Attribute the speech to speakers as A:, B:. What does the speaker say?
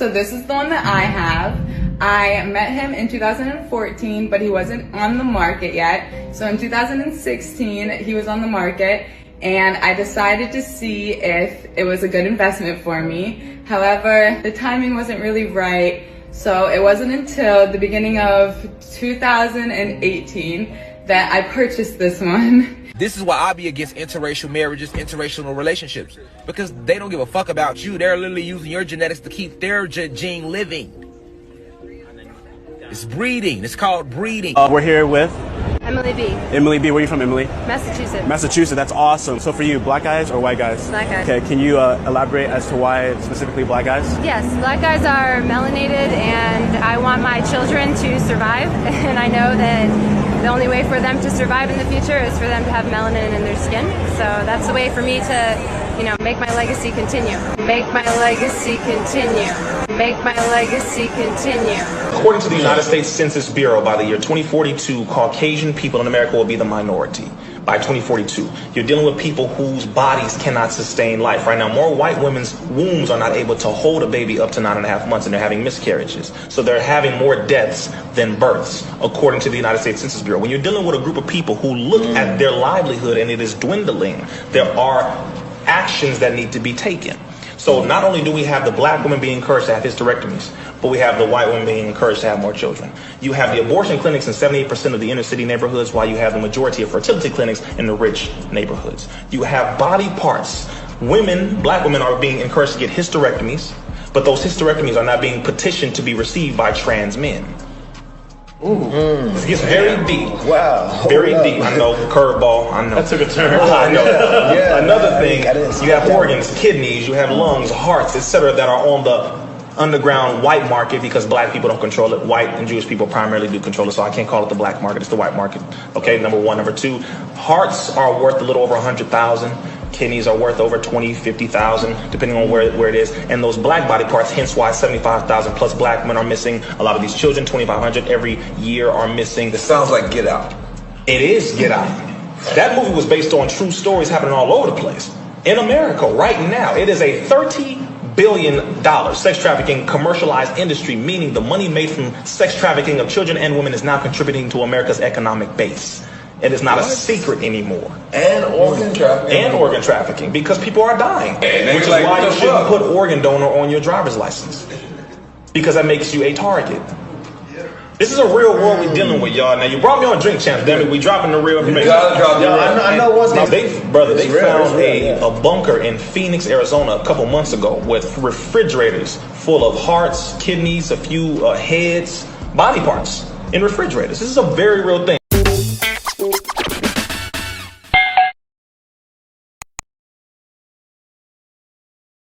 A: So this is the one that I have. I met him in 2014, but he wasn't on the market yet. So in 2016, he was on the market, and I decided to see if it was a good investment for me. However, the timing wasn't really right. So it wasn't until the beginning of 2018 that I purchased this one.
B: This is why I be against interracial marriages, interracial relationships, because they don't give a fuck about you. They're literally using your genetics to keep their gene living. It's breeding. It's called breeding.
C: We're here with
D: Emily B.
C: Emily B. Where are you from, Emily?
D: Massachusetts.
C: Massachusetts. That's awesome. So for you, black guys or white guys?
D: Black guys.
C: Okay. Can you elaborate as to why specifically black guys?
D: Yes, black guys are melanated, and I want my children to survive. And I know that the only way for them to survive in the future is for them to have melanin in their skin. So that's the way for me to, make my legacy continue. Make my legacy continue. Make my legacy continue.
E: According to the United States Census Bureau, by the year 2042, Caucasian people in America will be the minority. By 2042, you're dealing with people whose bodies cannot sustain life. Right now, more white women's wombs are not able to hold a baby up to 9.5 months, and they're having miscarriages. So they're having more deaths than births, according to the United States Census Bureau. When you're dealing with a group of people who look at their livelihood and it is dwindling, there are actions that need to be taken. So not only do we have the black women being encouraged to have hysterectomies, but we have the white women being encouraged to have more children. You have the abortion clinics in 78% of the inner city neighborhoods, while you have the majority of fertility clinics in the rich neighborhoods. You have body parts. Women, black women, are being encouraged to get hysterectomies, but those hysterectomies are not being petitioned to be received by trans men. This gets very deep.
F: Wow.
E: Very deep. I know, curveball. I know.
F: That took a turn.
E: I know.
F: Yeah.
E: Another thing, you have organs, kidneys, you have lungs, hearts, etc., that are on the underground white market because black people don't control it. White and Jewish people primarily do control it, so I can't call it the black market. It's the white market. Okay, number one. Number two, hearts are worth a little over 100,000. Kidneys are worth over 20, 50,000, depending on where it is. And those black body parts, hence why 75,000 plus black men are missing. A lot of these children, 2,500 every year, are missing.
F: It sounds like Get Out.
E: It is Get Out. That movie was based on true stories happening all over the place. In America, right now, it is a $30 billion sex trafficking commercialized industry, meaning the money made from sex trafficking of children and women is now contributing to America's economic base. It is not a secret anymore.
F: And organ trafficking.
E: And organ trafficking, because people are dying. Which is why you shouldn't put organ donor on your driver's license. Because that makes you a target. This is a real world we're dealing with, y'all. Now, you brought me on Drink Champs, damn it. We dropping the real information.
F: I know what's
E: They found a bunker in Phoenix, Arizona a couple months ago with refrigerators full of hearts, kidneys, a few heads, body parts in refrigerators. This is a very real thing.